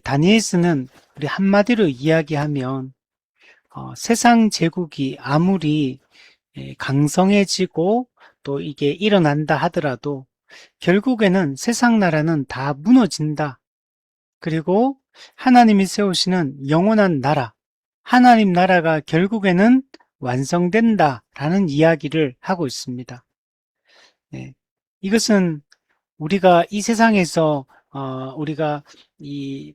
다니엘서는 우리 한마디로 이야기하면 세상 제국이 아무리 강성해지고 또 이게 일어난다 하더라도 결국에는 세상 나라는 다 무너진다. 그리고 하나님이 세우시는 영원한 나라, 하나님 나라가 결국에는 완성된다라는 이야기를 하고 있습니다. 네. 이것은 우리가 이 세상에서 우리가 이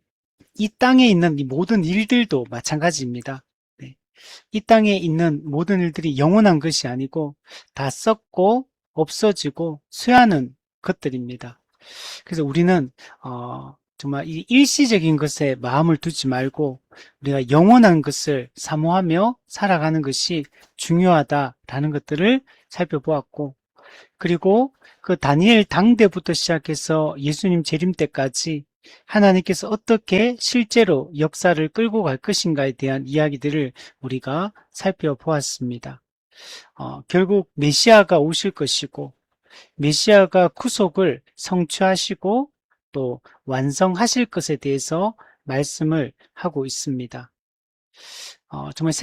땅에 있는 이 모든 일들도 마찬가지입니다. 네. 이 땅에 있는 모든 일들이 영원한 것이 아니고 다 썩고 없어지고 쇠하는 것들입니다. 그래서 우리는 정말 이 일시적인 것에 마음을 두지 말고 우리가 영원한 것을 사모하며 살아가는 것이 중요하다라는 것들을 살펴보았고, 그리고 그 다니엘 당대부터 시작해서 예수님 재림 때까지 하나님께서 어떻게 실제로 역사를 끌고 갈 것인가에 대한 이야기들을 우리가 살펴보았습니다. 결국 메시아가 오실 것이고 메시아가 구속을 성취하시고 또 완성하실 것에 대해서 말씀을 하고 있습니다. 정말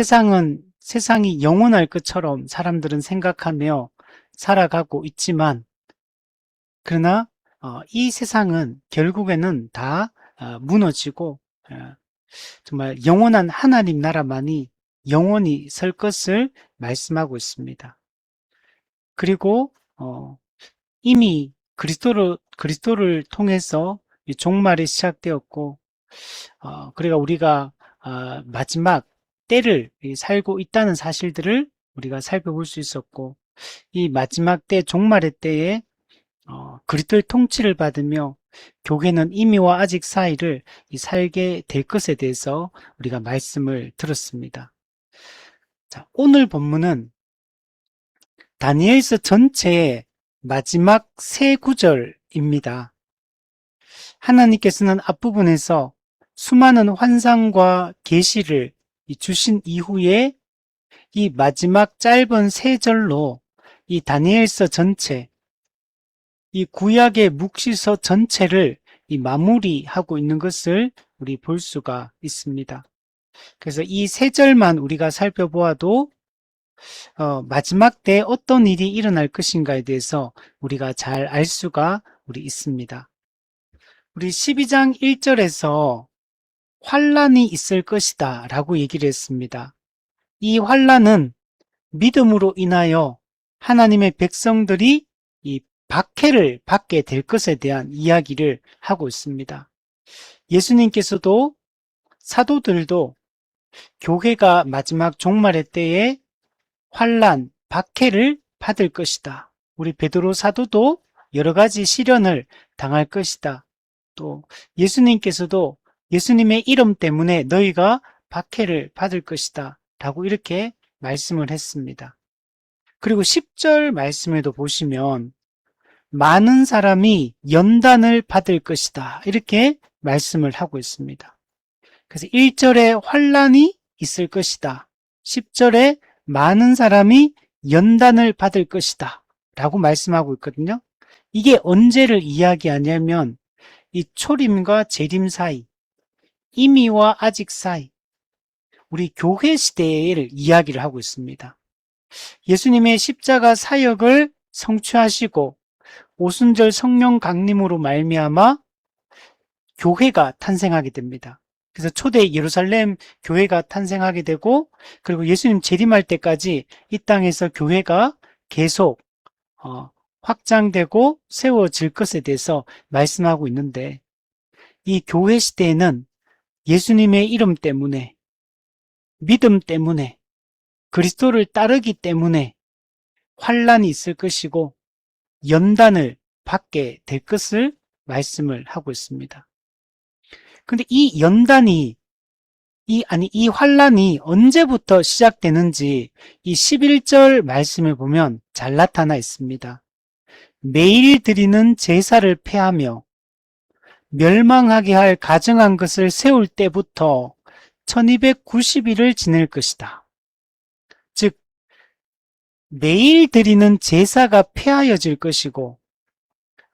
세상이 영원할 것처럼 사람들은 생각하며 살아가고 있지만, 그러나 이 세상은 결국에는 다 무너지고 정말 영원한 하나님 나라만이 영원히 설 것을 말씀하고 있습니다. 그리고 이미 그리스도를 통해서 종말이 시작되었고, 그러니까 우리가 마지막 때를 살고 있다는 사실들을 우리가 살펴볼 수 있었고, 이 마지막 때 종말의 때에 그리스도의 통치를 받으며 교회는 이미와 아직 사이를 살게 될 것에 대해서 우리가 말씀을 들었습니다. 자, 오늘 본문은 다니엘서 전체의 마지막 세 구절입니다. 하나님께서는 앞부분에서 수많은 환상과 계시를 주신 이후에 이 마지막 짧은 세 절로 이 다니엘서 전체, 이 구약의 묵시서 전체를 이 마무리하고 있는 것을 우리 볼 수가 있습니다. 그래서 이 세 절만 우리가 살펴보아도 마지막 때 어떤 일이 일어날 것인가에 대해서 우리가 잘 알 수가 있습니다. 우리 12장 1절에서 환란이 있을 것이다 라고 얘기를 했습니다. 이 환란은 믿음으로 인하여 하나님의 백성들이 이 박해를 받게 될 것에 대한 이야기를 하고 있습니다. 예수님께서도 사도들도 교회가 마지막 종말의 때에 환란, 박해를 받을 것이다. 우리 베드로 사도도 여러 가지 시련을 당할 것이다. 또 예수님께서도 예수님의 이름 때문에 너희가 박해를 받을 것이다 라고 이렇게 말씀을 했습니다. 그리고 10절 말씀에도 보시면 많은 사람이 연단을 받을 것이다 이렇게 말씀을 하고 있습니다. 그래서 1절에 환란이 있을 것이다, 10절에 많은 사람이 연단을 받을 것이다 라고 말씀하고 있거든요. 이게 언제를 이야기하냐면 이 초림과 재림 사이, 이미와 아직 사이, 우리 교회 시대를 이야기를 하고 있습니다. 예수님의 십자가 사역을 성취하시고 오순절 성령 강림으로 말미암아 교회가 탄생하게 됩니다. 그래서 초대 예루살렘 교회가 탄생하게 되고, 그리고 예수님 재림할 때까지 이 땅에서 교회가 계속 확장되고 세워질 것에 대해서 말씀하고 있는데, 이 교회 시대에는 예수님의 이름 때문에, 믿음 때문에, 그리스도를 따르기 때문에 환란이 있을 것이고 연단을 받게 될 것을 말씀을 하고 있습니다. 근데 이 연단이 이 환란이 언제부터 시작되는지 이 11절 말씀을 보면 잘 나타나 있습니다. 매일 드리는 제사를 폐하며 멸망하게 할 가증한 것을 세울 때부터 1290일을 지낼 것이다. 즉 매일 드리는 제사가 폐하여질 것이고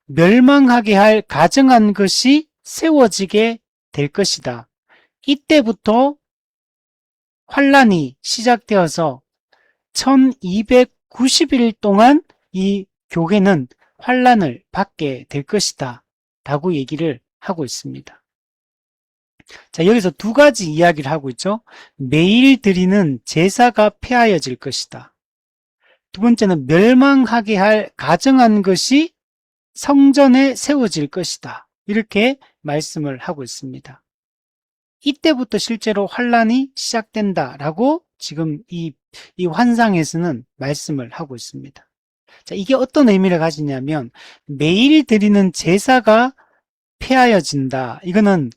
멸망하게 할 가증한 것이 세워지게 될 것이다. 이때부터 환란이 시작되어서 1290일 동안 이 교회는 환란을 받게 될 것이다 라고 얘기를 하고 있습니다. 자, 여기서 두 가지 이야기를 하고 있죠. 매일 드리는 제사가 폐하여질 것이다. 두 번째는 멸망하게 할 가증한 것이 성전에 세워질 것이다. 이렇게 말씀을 하고 있습니다. 이때부터 실제로 환란이 시작된다라고 지금 이 환상에서는 말씀을 하고 있습니다. 자, 이게 어떤 의미를 가지냐면 매일 드리는 제사가 폐하여진다. 이거는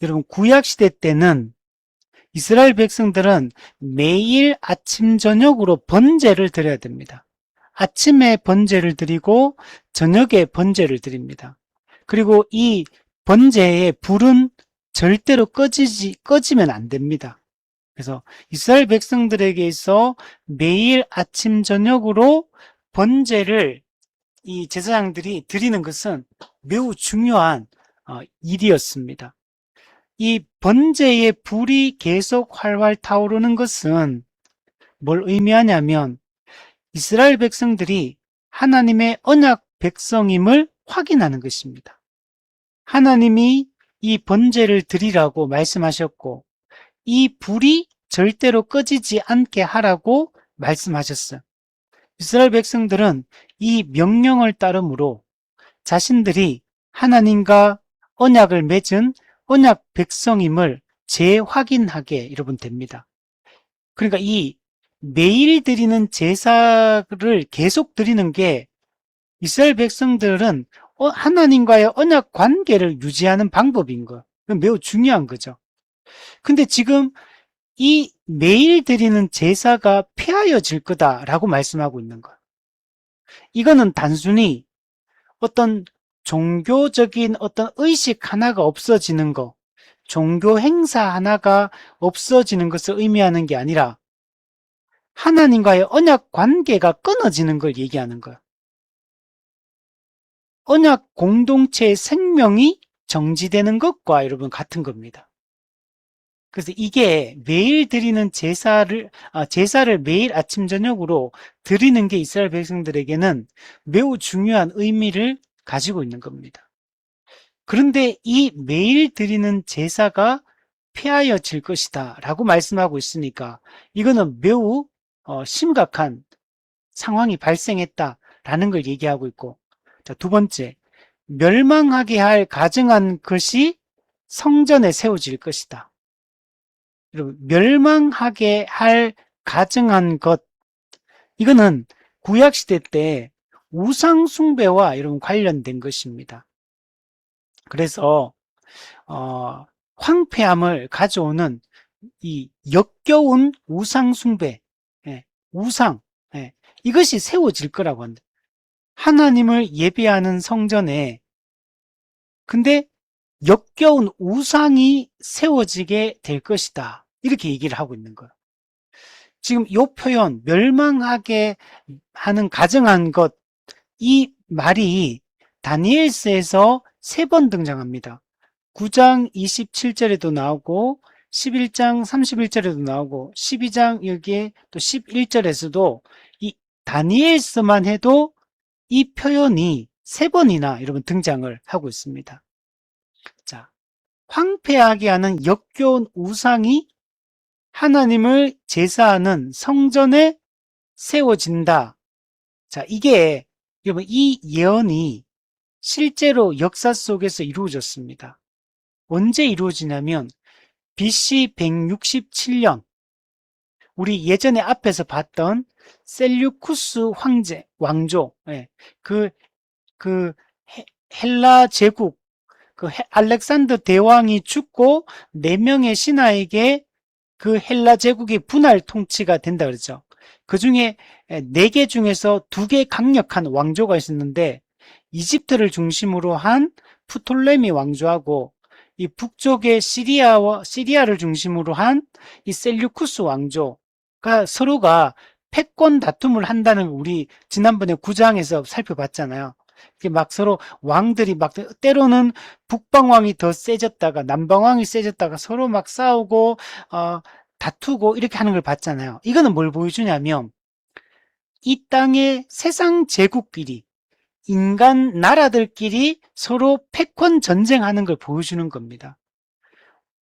여러분 구약시대 때는 이스라엘 백성들은 매일 아침 저녁으로 번제를 드려야 됩니다. 아침에 번제를 드리고 저녁에 번제를 드립니다. 그리고 이 번제의 불은 절대로 꺼지면 안 됩니다. 그래서 이스라엘 백성들에게 있어 매일 아침 저녁으로 번제를 이 제사장들이 드리는 것은 매우 중요한 일이었습니다. 이 번제의 불이 계속 활활 타오르는 것은 뭘 의미하냐면 이스라엘 백성들이 하나님의 언약 백성임을 확인하는 것입니다. 하나님이 이 번제를 드리라고 말씀하셨고 이 불이 절대로 꺼지지 않게 하라고 말씀하셨어요. 이스라엘 백성들은 이 명령을 따름으로 자신들이 하나님과 언약을 맺은 언약 백성임을 재확인하게 여러분 됩니다. 그러니까 이 매일 드리는 제사를 계속 드리는 게 이스라엘 백성들은 하나님과의 언약 관계를 유지하는 방법인 거예요. 매우 중요한 거죠. 근데 지금 이 매일 드리는 제사가 폐하여질 거다라고 말씀하고 있는 거예요. 이거는 단순히 어떤 종교적인 어떤 의식 하나가 없어지는 거, 종교 행사 하나가 없어지는 것을 의미하는 게 아니라 하나님과의 언약 관계가 끊어지는 걸 얘기하는 거예요. 언약 공동체의 생명이 정지되는 것과 여러분 같은 겁니다. 그래서 이게 매일 드리는 제사를 매일 아침 저녁으로 드리는 게 이스라엘 백성들에게는 매우 중요한 의미를 가지고 있는 겁니다. 그런데 이 매일 드리는 제사가 폐하여질 것이다 라고 말씀하고 있으니까 이거는 매우 심각한 상황이 발생했다라는 걸 얘기하고 있고, 자, 두 번째, 멸망하게 할 가증한 것이 성전에 세워질 것이다. 여러분, 멸망하게 할 가증한 것, 이거는 구약시대 때 우상숭배와 여러분 관련된 것입니다. 그래서 황폐함을 가져오는 이 역겨운 우상숭배, 우상, 이것이 세워질 거라고 합니다. 하나님을 예배하는 성전에 근데 역겨운 우상이 세워지게 될 것이다. 이렇게 얘기를 하고 있는 거예요. 지금 이 표현 멸망하게 하는 가증한 것, 이 말이 다니엘서에서 3번 등장합니다. 9장 27절에도 나오고 11장 31절에도 나오고 12장 여기에 또 11절에서도 이 다니엘서만 해도 이 표현이 3번이나 여러분 등장을 하고 있습니다. 자, 황폐하게 하는 역겨운 우상이 하나님을 제사하는 성전에 세워진다. 자, 이게 여러분 이 예언이 실제로 역사 속에서 이루어졌습니다. 언제 이루어지냐면 BC 167년 우리 예전에 앞에서 봤던 셀류쿠스 왕조, 그 헬라 제국, 알렉산더 대왕이 죽고 4명의 신하에게 그 헬라 제국이 분할 통치가 된다 그러죠. 그 중에 4개 중에서 2개 강력한 왕조가 있었는데 이집트를 중심으로 한 프톨레미 왕조하고 이 북쪽의 시리아를 중심으로 한 이 셀류쿠스 왕조가 서로가 패권 다툼을 한다는 우리 지난번에 9장에서 살펴봤잖아요. 이게 막 서로 왕들이 막 때로는 북방왕이 더 세졌다가 남방왕이 세졌다가 서로 막 싸우고 다투고 이렇게 하는 걸 봤잖아요. 이거는 뭘 보여주냐면 이 땅의 세상 제국끼리 인간 나라들끼리 서로 패권 전쟁하는 걸 보여주는 겁니다.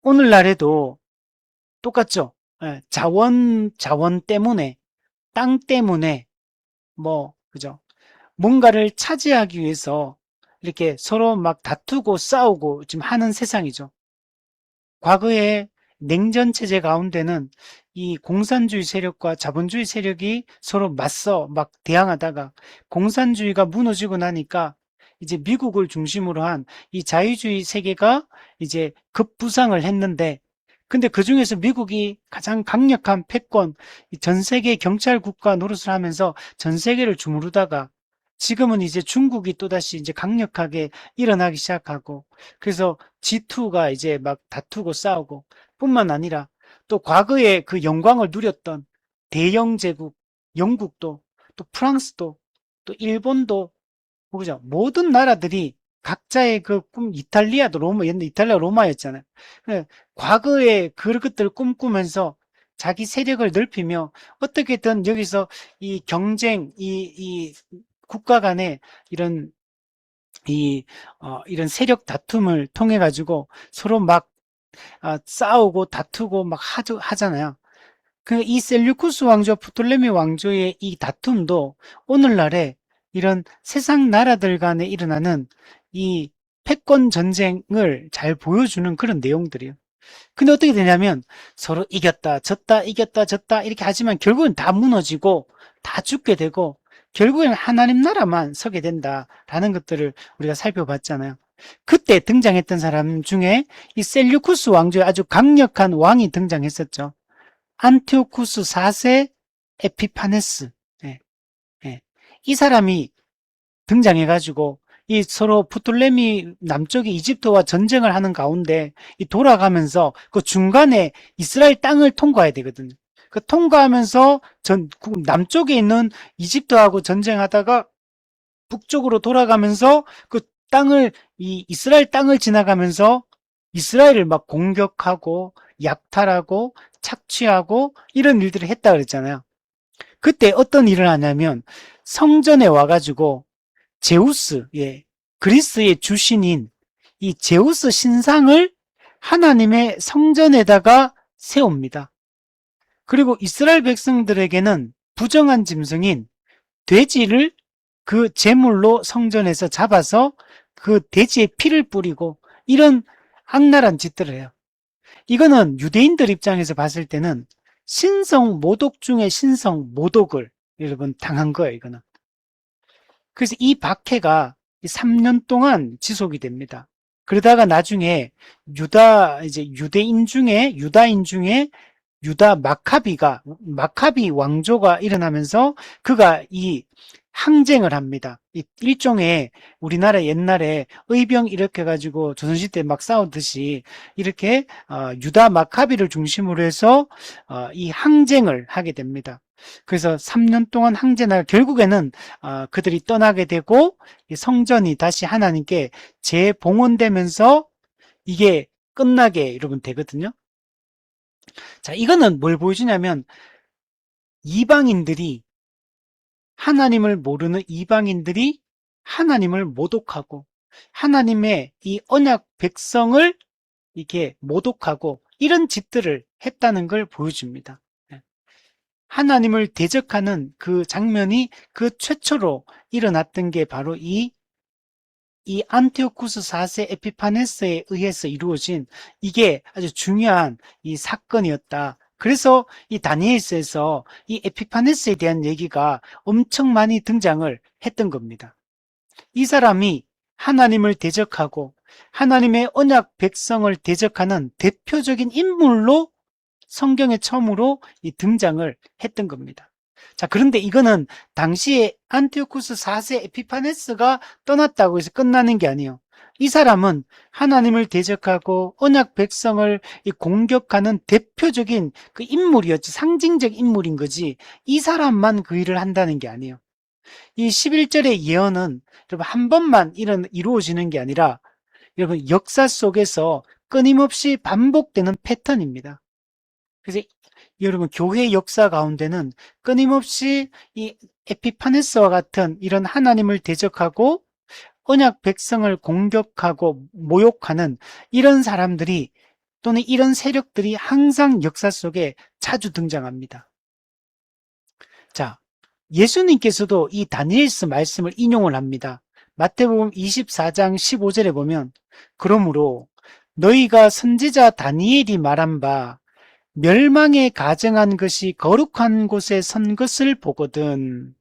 오늘날에도 똑같죠. 예, 자원 때문에, 땅 때문에, 그죠? 뭔가를 차지하기 위해서 이렇게 서로 막 다투고 싸우고 지금 하는 세상이죠. 과거에 냉전 체제 가운데는 이 공산주의 세력과 자본주의 세력이 서로 맞서 막 대항하다가 공산주의가 무너지고 나니까 이제 미국을 중심으로 한 이 자유주의 세계가 이제 급부상을 했는데 근데 그중에서 미국이 가장 강력한 패권, 전 세계 경찰 국가 노릇을 하면서 전 세계를 주무르다가 지금은 이제 중국이 또다시 이제 강력하게 일어나기 시작하고 그래서 G2가 이제 막 다투고 싸우고 뿐만 아니라 또 과거에 그 영광을 누렸던 대영 제국 영국도 또 프랑스도 또 일본도 그죠? 모든 나라들이 각자의 그 꿈, 이탈리아도 로마, 옛날 이탈리아 로마였잖아요. 과거에 그것들을 꿈꾸면서 자기 세력을 넓히며 어떻게든 여기서 이 경쟁, 이 국가 간의 이런 이런 세력 다툼을 통해 가지고 서로 막 싸우고 다투고 막 하잖아요. 이 셀류쿠스 왕조, 프톨레미 왕조의 이 다툼도 오늘날에 이런 세상 나라들 간에 일어나는 이 패권 전쟁을 잘 보여주는 그런 내용들이에요. 근데 어떻게 되냐면 서로 이겼다, 졌다, 이겼다, 졌다 이렇게 하지만 결국은 다 무너지고 다 죽게 되고 결국에는 하나님 나라만 서게 된다라는 것들을 우리가 살펴봤잖아요. 그때 등장했던 사람 중에 이 셀류쿠스 왕조의 아주 강력한 왕이 등장했었죠. 안티오쿠스 4세 에피파네스. 예, 예. 이 사람이 등장해가지고 이 서로 프톨레미 남쪽의 이집트와 전쟁을 하는 가운데 이 돌아가면서 그 중간에 이스라엘 땅을 통과해야 되거든요. 그 통과하면서 남쪽에 있는 이집트하고 전쟁하다가 북쪽으로 돌아가면서 그 땅을 이 이스라엘 땅을 지나가면서 이스라엘을 막 공격하고 약탈하고 착취하고 이런 일들을 했다 그랬잖아요. 그때 어떤 일을 하냐면 성전에 와가지고 제우스, 그리스의 주신인 이 제우스 신상을 하나님의 성전에다가 세웁니다. 그리고 이스라엘 백성들에게는 부정한 짐승인 돼지를 그 제물로 성전에서 잡아서 그 돼지의 피를 뿌리고 이런 악랄한 짓들을 해요. 이거는 유대인들 입장에서 봤을 때는 신성 모독 중에 신성 모독을 여러분 당한 거예요, 이거는. 그래서 이 박해가 3년 동안 지속이 됩니다. 그러다가 나중에 유다인 중에 유다 마카비 왕조가 일어나면서 그가 이 항쟁을 합니다. 일종의 우리나라 옛날에 의병 이렇게 가지고 조선시대 막 싸우듯이 이렇게 유다 마카비를 중심으로 해서 이 항쟁을 하게 됩니다. 그래서 3년 동안 항쟁을 결국에는 그들이 떠나게 되고 성전이 다시 하나님께 재봉헌되면서 이게 끝나게 여러분 되거든요. 자, 이거는 뭘 보여주냐면 이방인들이 하나님을 모르는 이방인들이 하나님을 모독하고 하나님의 이 언약 백성을 이렇게 모독하고 이런 짓들을 했다는 걸 보여줍니다. 하나님을 대적하는 그 장면이 그 최초로 일어났던 게 바로 이 안티오쿠스 4세 에피파네스에 의해서 이루어진 이게 아주 중요한 이 사건이었다. 그래서 이 다니엘서에서 이 에피파네스에 대한 얘기가 엄청 많이 등장을 했던 겁니다. 이 사람이 하나님을 대적하고 하나님의 언약 백성을 대적하는 대표적인 인물로 성경에 처음으로 이 등장을 했던 겁니다. 자, 그런데 이거는 당시에 안티오쿠스 4세 에피파네스가 떠났다고 해서 끝나는 게 아니에요. 이 사람은 하나님을 대적하고 언약 백성을 공격하는 대표적인 그 인물이었지, 상징적 인물인 거지, 이 사람만 그 일을 한다는 게 아니에요. 이 11절의 예언은 여러분 한 번만 이루어지는 게 아니라 여러분 역사 속에서 끊임없이 반복되는 패턴입니다. 그래서 여러분 교회 역사 가운데는 끊임없이 이 에피파네스와 같은 이런 하나님을 대적하고 언약 백성을 공격하고 모욕하는 이런 사람들이 또는 이런 세력들이 항상 역사 속에 자주 등장합니다. 자, 예수님께서도 이 다니엘서 말씀을 인용을 합니다. 마태복음 24장 15절에 보면 그러므로 너희가 선지자 다니엘이 말한 바 멸망에 가증한 것이 거룩한 곳에 선 것을 보거든.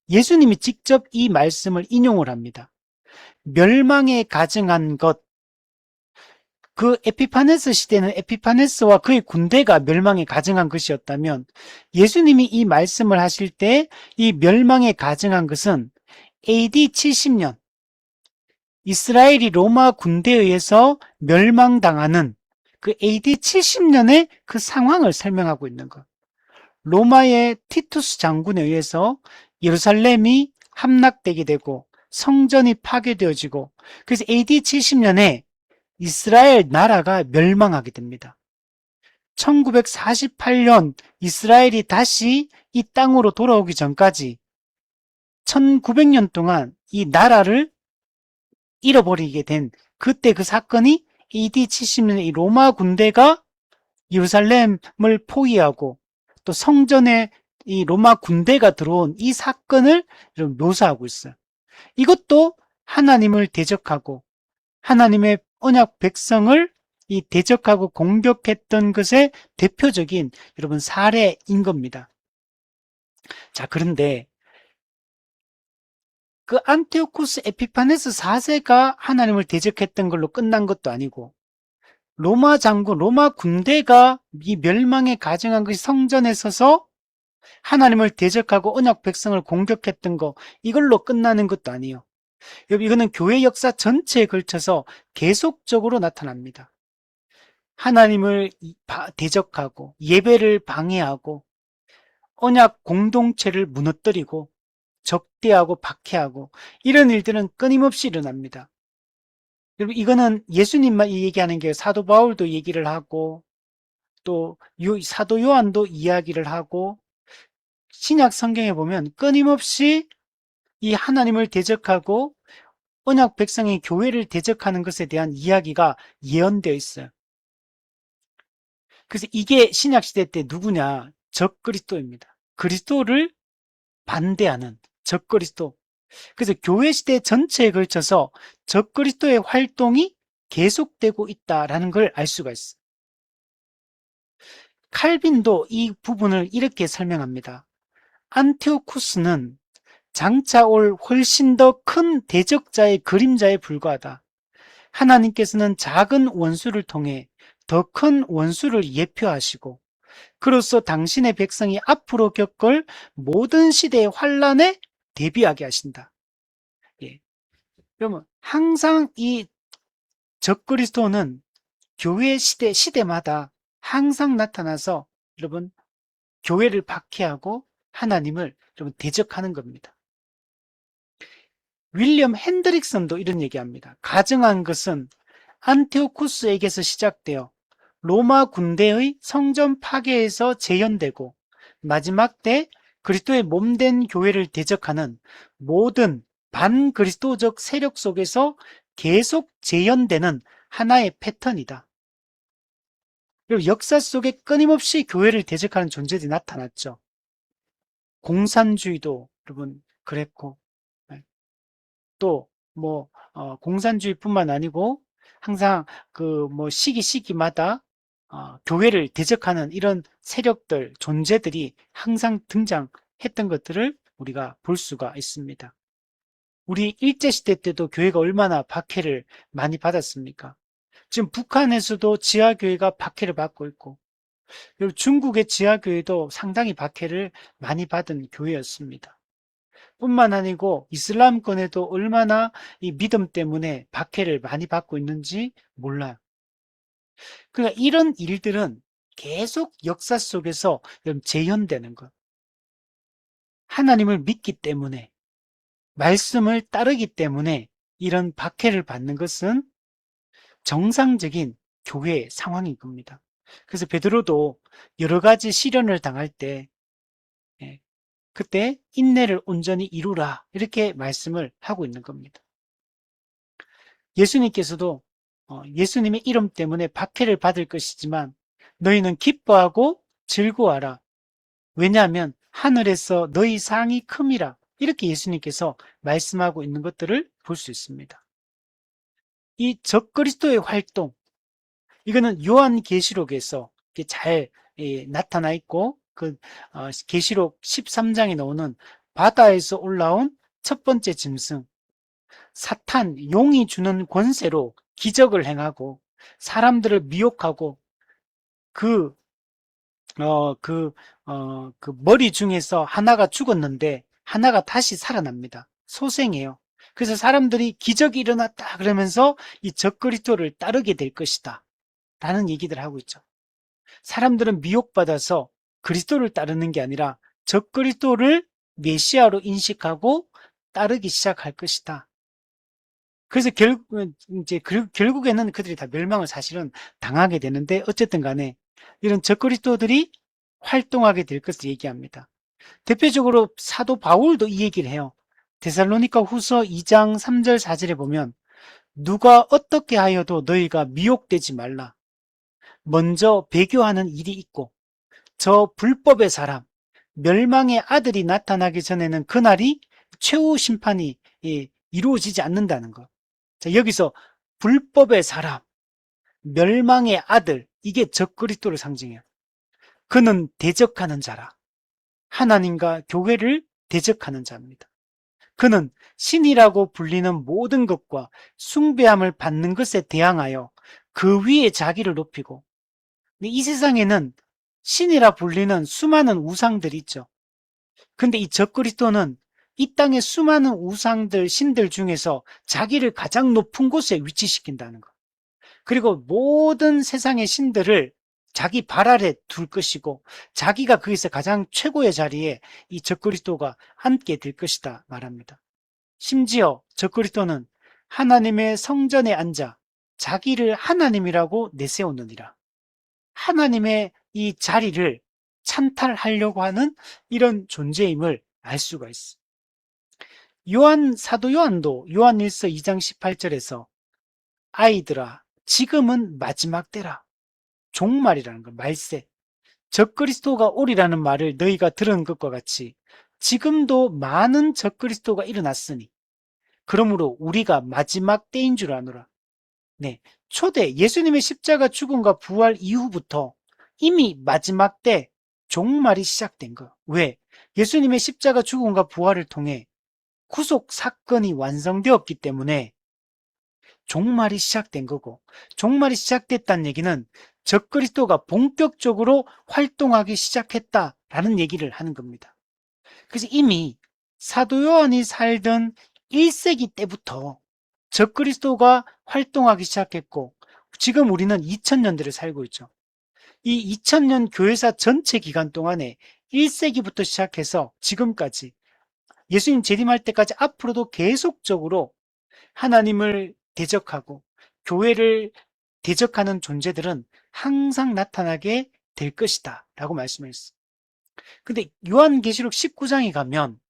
예수님이 직접 이 말씀을 인용을 합니다. 멸망에 가증한 것, 그 에피파네스 시대는 에피파네스와 그의 군대가 멸망에 가증한 것이었다면 예수님이 이 말씀을 하실 때 이 멸망에 가증한 것은 AD 70년 이스라엘이 로마 군대에 의해서 멸망당하는 그 AD 70년의 그 상황을 설명하고 있는 것. 로마의 티투스 장군에 의해서 예루살렘이 함락되게 되고 성전이 파괴되어지고 그래서 AD 70년에 이스라엘 나라가 멸망하게 됩니다. 1948년 이스라엘이 다시 이 땅으로 돌아오기 전까지 1900년 동안 이 나라를 잃어버리게 된 그때 그 사건이 AD 70년에 이 로마 군대가 예루살렘을 포위하고 또 성전에 이 로마 군대가 들어온 이 사건을 묘사하고 있어요. 이것도 하나님을 대적하고 하나님의 언약 백성을 이 대적하고 공격했던 것의 대표적인 여러분 사례인 겁니다. 자, 그런데 그 안티오쿠스 에피파네스 4세가 하나님을 대적했던 걸로 끝난 것도 아니고 로마 장군, 로마 군대가 이 멸망에 가증한 것이 성전에 서서 하나님을 대적하고 언약 백성을 공격했던 거 이걸로 끝나는 것도 아니에요. 이거는 교회 역사 전체에 걸쳐서 계속적으로 나타납니다. 하나님을 대적하고 예배를 방해하고 언약 공동체를 무너뜨리고 적대하고 박해하고 이런 일들은 끊임없이 일어납니다. 여러분 이거는 예수님만 얘기하는 게 사도 바울도 얘기를 하고 또 사도 요한도 이야기를 하고 신약 성경에 보면 끊임없이 이 하나님을 대적하고 언약 백성의 교회를 대적하는 것에 대한 이야기가 예언되어 있어요. 그래서 이게 신약 시대 때 누구냐? 적그리스도입니다. 그리스도를 반대하는 적그리스도. 그래서 교회 시대 전체에 걸쳐서 적그리스도의 활동이 계속되고 있다라는 걸 알 수가 있어요. 칼빈도 이 부분을 이렇게 설명합니다. 안티오쿠스는 장차 올 훨씬 더 큰 대적자의 그림자에 불과하다. 하나님께서는 작은 원수를 통해 더 큰 원수를 예표하시고 그로써 당신의 백성이 앞으로 겪을 모든 시대의 환란에 대비하게 하신다. 예. 그러면 항상 이 적그리스도는 교회 시대마다 항상 나타나서 여러분 교회를 박해하고 하나님을 여러분 대적하는 겁니다. 윌리엄 핸드릭슨도 이런 얘기합니다. 가증한 것은 안티오쿠스에게서 시작되어 로마 군대의 성전 파괴에서 재현되고 마지막 때 그리스도의 몸된 교회를 대적하는 모든 반그리스도적 세력 속에서 계속 재현되는 하나의 패턴이다. 그리고 역사 속에 끊임없이 교회를 대적하는 존재들이 나타났죠. 공산주의도 여러분 그랬고 또 공산주의뿐만 아니고 항상 그 시기마다 교회를 대적하는 이런 세력들, 존재들이 항상 등장했던 것들을 우리가 볼 수가 있습니다. 우리 일제시대 때도 교회가 얼마나 박해를 많이 받았습니까? 지금 북한에서도 지하교회가 박해를 받고 있고, 그리고 중국의 지하교회도 상당히 박해를 많이 받은 교회였습니다. 뿐만 아니고 이슬람권에도 얼마나 이 믿음 때문에 박해를 많이 받고 있는지 몰라요. 그러니까 이런 일들은 계속 역사 속에서 재현되는 것. 하나님을 믿기 때문에 말씀을 따르기 때문에 이런 박해를 받는 것은 정상적인 교회의 상황인 겁니다. 그래서 베드로도 여러 가지 시련을 당할 때 예, 그때 인내를 온전히 이루라 이렇게 말씀을 하고 있는 겁니다. 예수님께서도 예수님의 이름 때문에 박해를 받을 것이지만 너희는 기뻐하고 즐거워하라. 왜냐하면 하늘에서 너희 상이 큼이라. 이렇게 예수님께서 말씀하고 있는 것들을 볼 수 있습니다. 이 적그리스도의 활동, 이거는 요한계시록에서 잘 나타나 있고 그 계시록 13장에 나오는 바다에서 올라온 첫 번째 짐승, 사탄, 용이 주는 권세로 기적을 행하고 사람들을 미혹하고 그, 그 머리 중에서 하나가 죽었는데 하나가 다시 살아납니다. 소생이에요. 그래서 사람들이 기적이 일어났다 그러면서 이 적그리스도를 따르게 될 것이다. 라는 얘기들 하고 있죠. 사람들은 미혹받아서 그리스도를 따르는 게 아니라 적그리스도를 메시아로 인식하고 따르기 시작할 것이다. 그래서 결국에는 그들이 다 멸망을 사실은 당하게 되는데 어쨌든 간에 이런 적그리스도들이 활동하게 될 것을 얘기합니다. 대표적으로 사도 바울도 이 얘기를 해요. 데살로니가 후서 2장 3절 4절에 보면 누가 어떻게 하여도 너희가 미혹되지 말라. 먼저 배교하는 일이 있고 저 불법의 사람, 멸망의 아들이 나타나기 전에는 그날이 최후 심판이 이루어지지 않는다는 것. 자, 여기서 불법의 사람, 멸망의 아들, 이게 적그리스도를 상징해요. 그는 대적하는 자라. 하나님과 교회를 대적하는 자입니다. 그는 신이라고 불리는 모든 것과 숭배함을 받는 것에 대항하여 그 위에 자기를 높이고, 이 세상에는 신이라 불리는 수많은 우상들이 있죠. 근데 이 적그리스도는 이 땅의 수많은 우상들, 신들 중에서 자기를 가장 높은 곳에 위치시킨다는 것. 그리고 모든 세상의 신들을 자기 발 아래 둘 것이고 자기가 거기서 가장 최고의 자리에 이 적그리스도가 앉게 될 것이다 말합니다. 심지어 적그리스도는 하나님의 성전에 앉아 자기를 하나님이라고 내세우느니라. 하나님의 이 자리를 찬탈하려고 하는 이런 존재임을 알 수가 있어. 사도 요한도 요한일서 2장 18절에서 아이들아 지금은 마지막 때라. 종말이라는 거, 말세. 적그리스도가 오리라는 말을 너희가 들은 것과 같이 지금도 많은 적그리스도가 일어났으니 그러므로 우리가 마지막 때인 줄 아노라. 네, 초대 예수님의 십자가 죽음과 부활 이후부터 이미 마지막 때 종말이 시작된 거. 왜? 예수님의 십자가 죽음과 부활을 통해 구속 사건이 완성되었기 때문에 종말이 시작된 거고, 종말이 시작됐다는 얘기는 적그리스도가 본격적으로 활동하기 시작했다라는 얘기를 하는 겁니다. 그래서 이미 사도 요한이 살던 1세기 때부터 적그리스도가 활동하기 시작했고, 지금 우리는 2000년대를 살고 있죠. 이 2000년 교회사 전체 기간 동안에 1세기부터 시작해서 지금까지 예수님 재림할 때까지 앞으로도 계속적으로 하나님을 대적하고 교회를 대적하는 존재들은 항상 나타나게 될 것이다 라고 말씀했어요. 근데 요한계시록 19장에 가면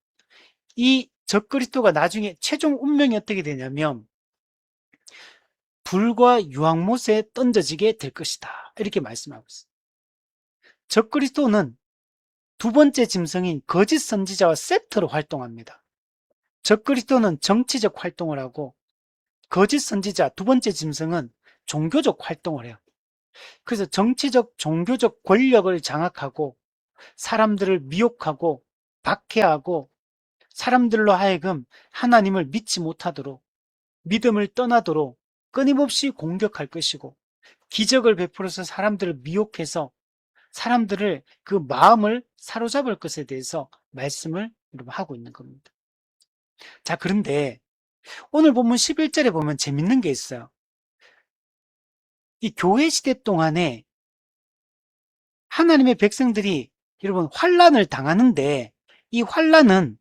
이 적그리스도가 나중에 최종 운명이 어떻게 되냐면 불과 유황못에 던져지게 될 것이다 이렇게 말씀하고 있어요. 적그리스도는 두 번째 짐승인 거짓 선지자와 세트로 활동합니다. 적그리스도는 정치적 활동을 하고 거짓 선지자 두 번째 짐승은 종교적 활동을 해요. 그래서 정치적, 종교적 권력을 장악하고 사람들을 미혹하고 박해하고 사람들로 하여금 하나님을 믿지 못하도록 믿음을 떠나도록 끊임없이 공격할 것이고 기적을 베풀어서 사람들을 미혹해서 사람들을 그 마음을 사로잡을 것에 대해서 말씀을 하고 있는 겁니다. 자, 그런데 오늘 본문 11절에 보면 재밌는 게 있어요. 이 교회 시대 동안에 하나님의 백성들이 여러분 환난을 당하는데 이 환난은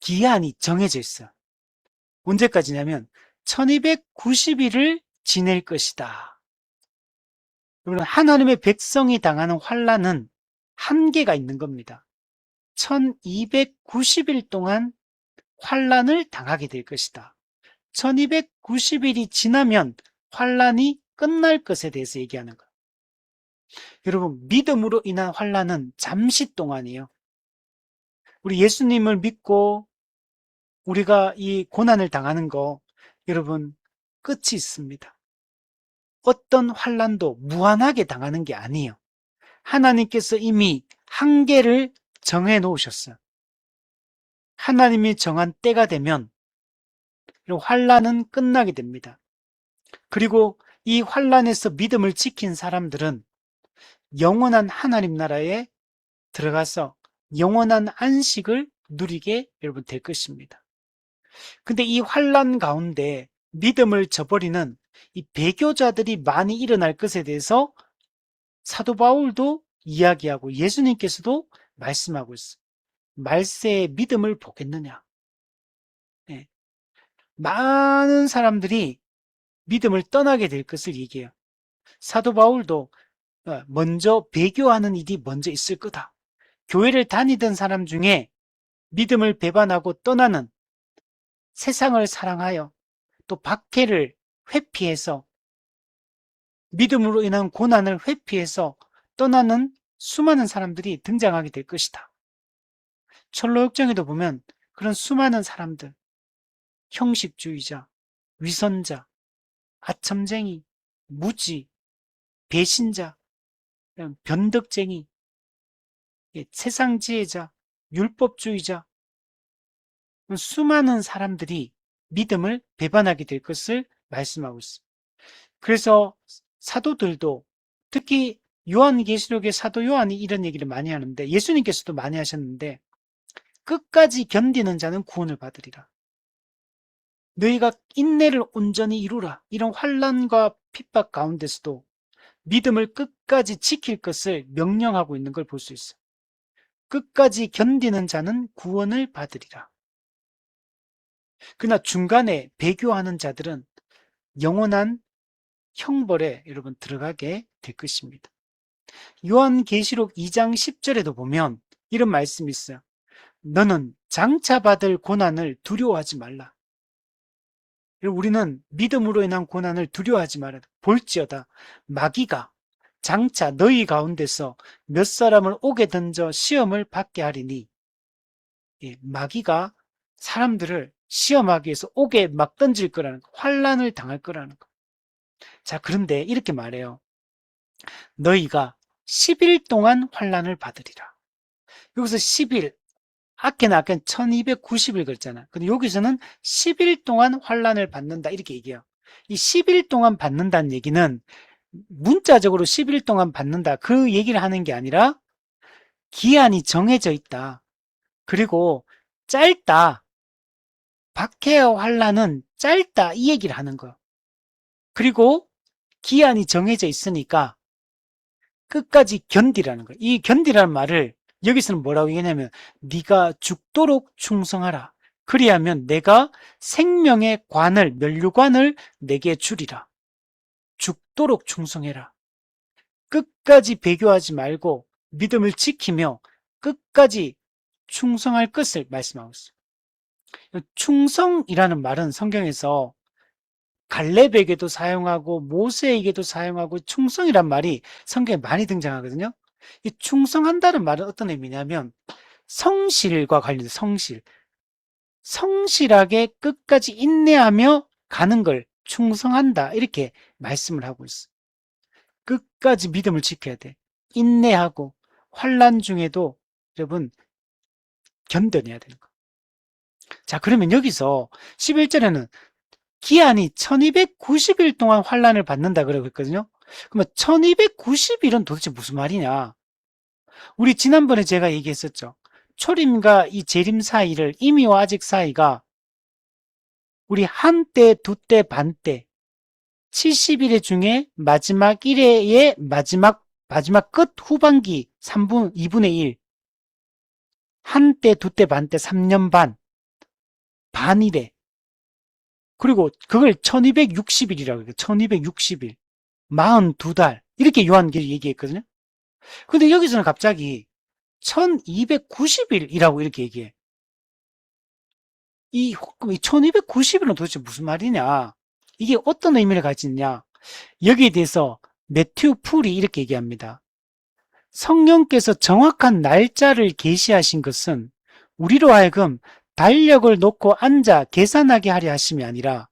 기한이 정해져 있어요. 언제까지냐면 1290일을 지낼 것이다. 여러분, 하나님의 백성이 당하는 환난은 한계가 있는 겁니다. 1290일 동안 환난을 당하게 될 것이다. 1290일이 지나면 환난이 끝날 것에 대해서 얘기하는 거예요. 여러분, 믿음으로 인한 환난은 잠시 동안이에요. 우리 예수님을 믿고 우리가 이 고난을 당하는 거, 여러분, 끝이 있습니다. 어떤 환난도 무한하게 당하는 게 아니에요. 하나님께서 이미 한계를 정해 놓으셨어요. 하나님이 정한 때가 되면 환난은 끝나게 됩니다. 그리고 이 환난에서 믿음을 지킨 사람들은 영원한 하나님 나라에 들어가서 영원한 안식을 누리게 여러분 될 것입니다. 근데 이 환난 가운데 믿음을 저버리는 이 배교자들이 많이 일어날 것에 대해서 사도 바울도 이야기하고 예수님께서도 말씀하고 있어요. 말세에 믿음을 보겠느냐. 네. 많은 사람들이 믿음을 떠나게 될 것을 얘기해요. 사도 바울도 먼저 배교하는 일이 먼저 있을 거다. 교회를 다니던 사람 중에 믿음을 배반하고 떠나는, 세상을 사랑하여 또 박해를 회피해서 믿음으로 인한 고난을 회피해서 떠나는 수많은 사람들이 등장하게 될 것이다. 철로역정에도 보면 그런 수많은 사람들, 형식주의자, 위선자, 아첨쟁이, 무지, 배신자, 변덕쟁이, 세상지혜자, 율법주의자, 수많은 사람들이 믿음을 배반하게 될 것을 말씀하고 있습니다. 그래서 사도들도, 특히 요한계시록의 사도 요한이 이런 얘기를 많이 하는데, 예수님께서도 많이 하셨는데, 끝까지 견디는 자는 구원을 받으리라. 너희가 인내를 온전히 이루라. 이런 환난과 핍박 가운데서도 믿음을 끝까지 지킬 것을 명령하고 있는 걸 볼 수 있어요. 끝까지 견디는 자는 구원을 받으리라. 그러나 중간에 배교하는 자들은 영원한 형벌에 여러분 들어가게 될 것입니다. 요한계시록 2장 10절에도 보면 이런 말씀이 있어요. 너는 장차 받을 고난을 두려워하지 말라. 우리는 믿음으로 인한 고난을 두려워하지 말아라. 볼지어다 마귀가 장차 너희 가운데서 몇 사람을 옥에 던져 시험을 받게 하리니, 마귀가 사람들을 시험하기 위해서 옥에 막 던질 거라는 거, 환난을 당할 거라는 거. 자, 그런데 이렇게 말해요. 너희가 10일 동안 환난을 받으리라. 여기서 10일, 아케는 1290일 그랬잖아. 근데 여기서는 10일 동안 환난을 받는다 이렇게 얘기해요. 이 10일 동안 받는다는 얘기는 문자적으로 10일 동안 받는다 그 얘기를 하는 게 아니라 기한이 정해져 있다. 그리고 짧다. 박해와 환난은 짧다 이 얘기를 하는 거예요. 그리고 기한이 정해져 있으니까 끝까지 견디라는 거예요. 이 견디라는 말을 여기서는 뭐라고 얘기하냐면 네가 죽도록 충성하라. 그리하면 내가 생명의 관을, 면류관을 내게 주리라. 죽도록 충성해라. 끝까지 배교하지 말고 믿음을 지키며 끝까지 충성할 것을 말씀하고 있어요. 충성이라는 말은 성경에서 갈렙에게도 사용하고 모세에게도 사용하고 충성이란 말이 성경에 많이 등장하거든요. 이 충성한다는 말은 어떤 의미냐면 성실과 관련된 성실. 성실하게 끝까지 인내하며 가는 걸 충성한다. 이렇게 말씀을 하고 있어. 끝까지 믿음을 지켜야 돼. 인내하고 환난 중에도 여러분 견뎌내야 되는 거. 자, 그러면 여기서 11절에는 기한이 1290일 동안 환난을 받는다 그러고 있거든요. 그러면 1290일은 도대체 무슨 말이냐? 우리 지난번에 제가 얘기했었죠. 초림과 이 재림 사이를, 이미와 아직 사이가 우리 한때, 두때, 반때 70일의 중에 마지막 1회의 마지막 끝 후반기 2분의 1 한때, 두때, 반때 3년 반 반이래. 그리고 그걸 1260일이라고 해요. 1260일. 42달. 이렇게 요한계시 얘기했거든요. 근데 여기서는 갑자기 1290일이라고 이렇게 얘기해. 이 1290일은 도대체 무슨 말이냐? 이게 어떤 의미를 가지느냐? 여기에 대해서 매튜 풀이 이렇게 얘기합니다. 성령께서 정확한 날짜를 계시하신 것은 우리로 하여금 달력을 놓고 앉아 계산하게 하려 하심이 아니라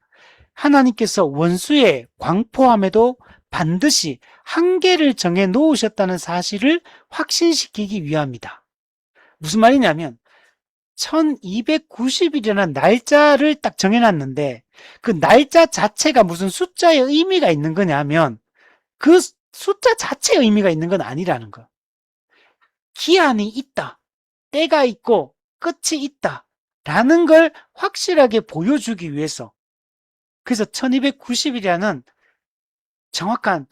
하나님께서 원수의 광포함에도 반드시 한계를 정해 놓으셨다는 사실을 확신시키기 위함이다. 무슨 말이냐면 1290일이라는 날짜를 딱 정해놨는데 그 날짜 자체가 무슨 숫자의 의미가 있는 거냐면 그 숫자 자체의 의미가 있는 건 아니라는 거. 기한이 있다. 때가 있고 끝이 있다. 라는 걸 확실하게 보여주기 위해서 그래서 1290일이라는 정확한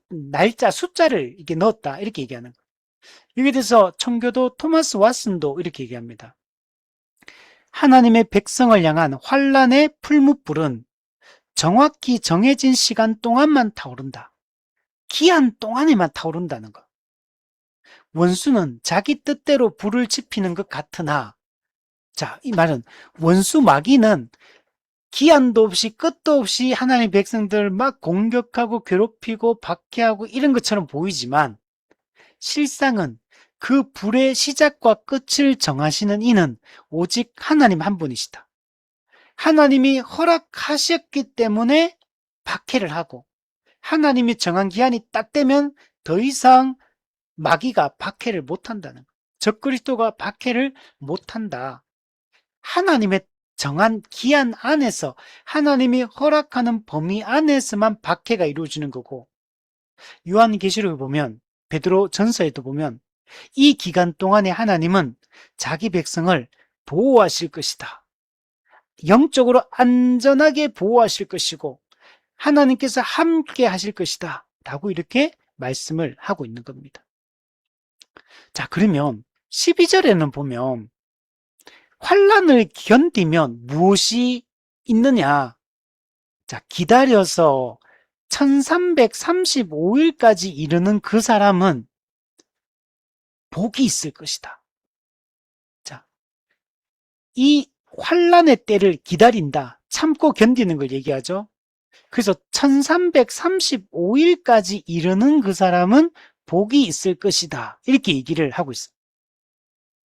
날짜, 숫자를 이렇게 넣었다. 이렇게 얘기하는 거예요. 여기에 대해서 청교도 토마스 왓슨도 이렇게 얘기합니다. 하나님의 백성을 향한 환란의 풀무불은 정확히 정해진 시간 동안만 타오른다. 기한 동안에만 타오른다는 거. 원수는 자기 뜻대로 불을 지피는 것 같으나, 자, 이 말은 원수 마귀는 기한도 없이 끝도 없이 하나님의 백성들 막 공격하고 괴롭히고 박해하고 이런 것처럼 보이지만 실상은 그 불의 시작과 끝을 정하시는 이는 오직 하나님 한 분이시다. 하나님이 허락하셨기 때문에 박해를 하고 하나님이 정한 기한이 딱 되면 더 이상 마귀가 박해를 못한다는 거예요. 적그리스도가 박해를 못한다. 하나님의 정한 기한 안에서 하나님이 허락하는 범위 안에서만 박해가 이루어지는 거고 요한계시록에 보면 베드로 전서에도 보면 이 기간 동안에 하나님은 자기 백성을 보호하실 것이다. 영적으로 안전하게 보호하실 것이고 하나님께서 함께 하실 것이다. 라고 이렇게 말씀을 하고 있는 겁니다. 자, 그러면 12절에는 보면 환란을 견디면 무엇이 있느냐? 자, 기다려서 1335일까지 이르는 그 사람은 복이 있을 것이다. 자, 이 환란의 때를 기다린다. 참고 견디는 걸 얘기하죠. 그래서 1335일까지 이르는 그 사람은 복이 있을 것이다. 이렇게 얘기를 하고 있어요.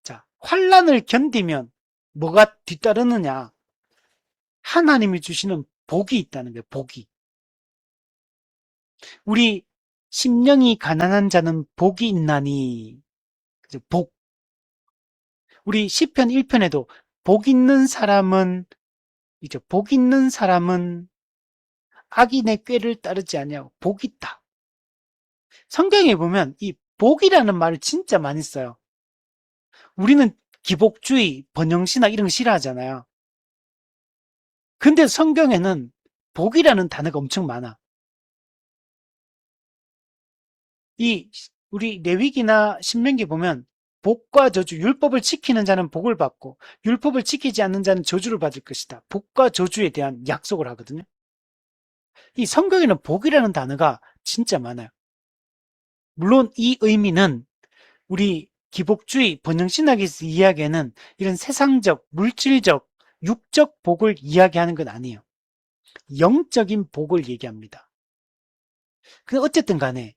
자, 환란을 견디면 뭐가 뒤따르느냐? 하나님이 주시는 복이 있다는 거예요. 복이. 우리 심령이 가난한 자는 복이 있나니. 그죠? 복. 우리 시편 1편에도 복 있는 사람은 이제 복 있는 사람은 악인의 꾀를 따르지 아니하고 복 있다. 성경에 보면 이 복이라는 말을 진짜 많이 써요. 우리는 기복주의, 번영신학 이런 거 싫어하잖아요. 근데 성경에는 복이라는 단어가 엄청 많아. 우리 레위기나 신명기 보면 복과 저주, 율법을 지키는 자는 복을 받고 율법을 지키지 않는 자는 저주를 받을 것이다. 복과 저주에 대한 약속을 하거든요. 이 성경에는 복이라는 단어가 진짜 많아요. 물론 이 의미는 우리 기복주의, 번영신학에서 이야기하는 이런 세상적, 물질적, 육적 복을 이야기하는 건 아니에요. 영적인 복을 얘기합니다. 근데 어쨌든 간에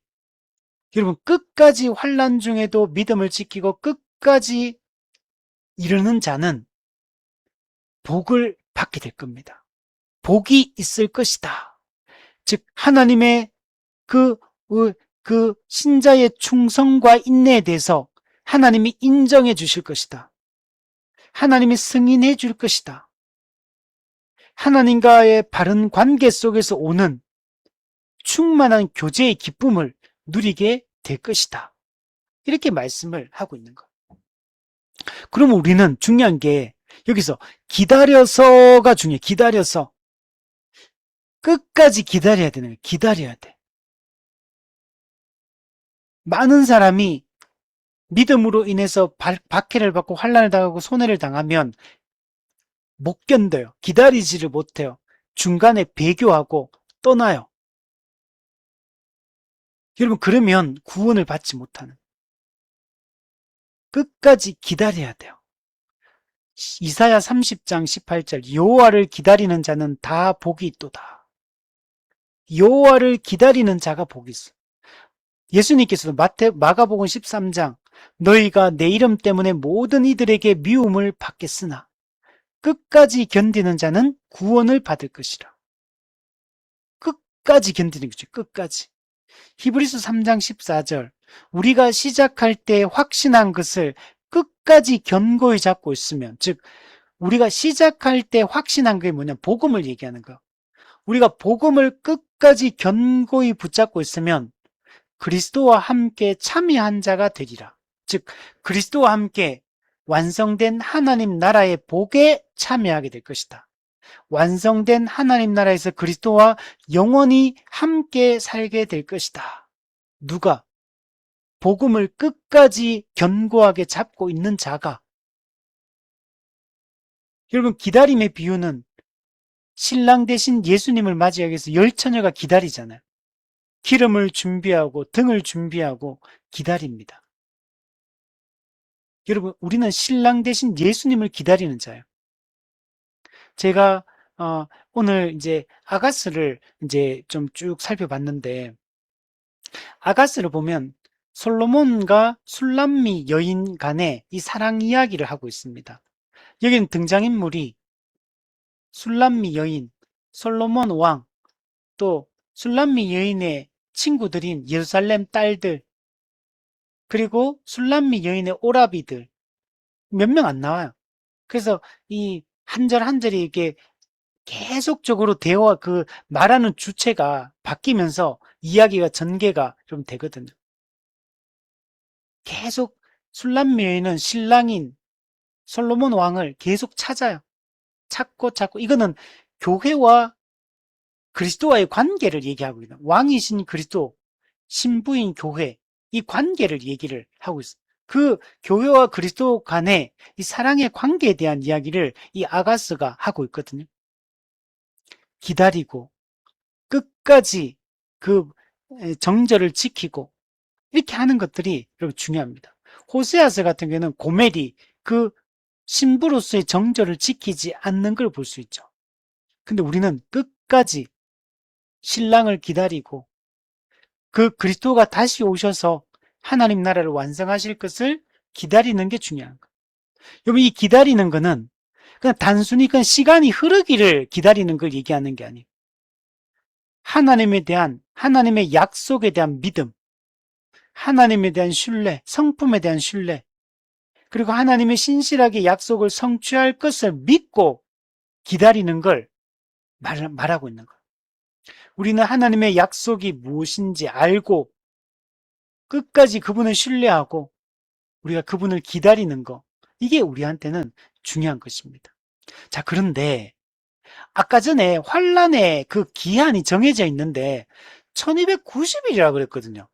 여러분 끝까지 환난 중에도 믿음을 지키고 끝까지 이르는 자는 복을 받게 될 겁니다. 복이 있을 것이다. 즉 하나님의 그 신자의 충성과 인내에 대해서 하나님이 인정해 주실 것이다. 하나님이 승인해 줄 것이다. 하나님과의 바른 관계 속에서 오는 충만한 교제의 기쁨을 누리게 될 것이다. 이렇게 말씀을 하고 있는 거예요. 그럼 우리는 중요한 게 여기서 기다려서가 중요해. 기다려서. 끝까지 기다려야 되는 거예요. 기다려야 돼. 많은 사람이 믿음으로 인해서 박해를 받고 환난을 당하고 손해를 당하면 못 견뎌요. 기다리지를 못해요. 중간에 배교하고 떠나요. 여러분, 그러면 구원을 받지 못하는. 끝까지 기다려야 돼요. 이사야 30장 18절 여호와를 기다리는 자는 다 복이 있도다. 여호와를 기다리는 자가 복이 있어. 예수님께서도 마가복음 13장 너희가 내 이름 때문에 모든 이들에게 미움을 받겠으나 끝까지 견디는 자는 구원을 받을 것이라. 끝까지 견디는 거죠. 끝까지. 히브리서 3장 14절 우리가 시작할 때 확신한 것을 끝까지 견고히 잡고 있으면, 즉 우리가 시작할 때 확신한 게 뭐냐, 복음을 얘기하는 거. 우리가 복음을 끝까지 견고히 붙잡고 있으면 그리스도와 함께 참여한 자가 되리라. 즉 그리스도와 함께 완성된 하나님 나라의 복에 참여하게 될 것이다. 완성된 하나님 나라에서 그리스도와 영원히 함께 살게 될 것이다. 누가? 복음을 끝까지 견고하게 잡고 있는 자가. 여러분, 기다림의 비유는 신랑 대신 예수님을 맞이하기 위해서 열 처녀가 기다리잖아요. 기름을 준비하고 등을 준비하고 기다립니다. 여러분, 우리는 신랑 대신 예수님을 기다리는 자예요. 제가 오늘 이제 아가스를 이제 좀 쭉 살펴봤는데, 아가스를 보면 솔로몬과 술람미 여인 간의 이 사랑 이야기를 하고 있습니다. 여기는 등장인물이 술람미 여인, 솔로몬 왕, 또 술람미 여인의 친구들인 예루살렘 딸들, 그리고 술람미 여인의 오라비들, 몇 명 안 나와요. 그래서 이 한 절 한 절이 이렇게 계속적으로 대화, 그 말하는 주체가 바뀌면서 이야기가 전개가 좀 되거든요. 계속 술람미 여인은 신랑인 솔로몬 왕을 계속 찾아요. 찾고 이거는 교회와 그리스도와의 관계를 얘기하고 있는, 왕이신 그리스도, 신부인 교회, 이 관계를 얘기를 하고 있어요. 그 교회와 그리스도 간의 이 사랑의 관계에 대한 이야기를 이 아가스가 하고 있거든요. 기다리고 끝까지 그 정절을 지키고 이렇게 하는 것들이 여러분 중요합니다. 호세아서 같은 경우는 고멜이 그 신부로서의 정절을 지키지 않는 걸 볼 수 있죠. 근데 우리는 끝까지 신랑을 기다리고 그 그리스도가 다시 오셔서 하나님 나라를 완성하실 것을 기다리는 게 중요한 거예요. 여러분, 이 기다리는 거는 그냥 단순히 그냥 시간이 흐르기를 기다리는 걸 얘기하는 게 아니에요. 하나님의 약속에 대한 믿음, 하나님에 대한 신뢰, 성품에 대한 신뢰, 그리고 하나님의 신실하게 약속을 성취할 것을 믿고 기다리는 걸 말하고 있는 거예요. 우리는 하나님의 약속이 무엇인지 알고 끝까지 그분을 신뢰하고 우리가 그분을 기다리는 거, 이게 우리한테는 중요한 것입니다. 자, 그런데 아까 전에 환란의 그 기한이 정해져 있는데 1290일이라고 그랬거든요.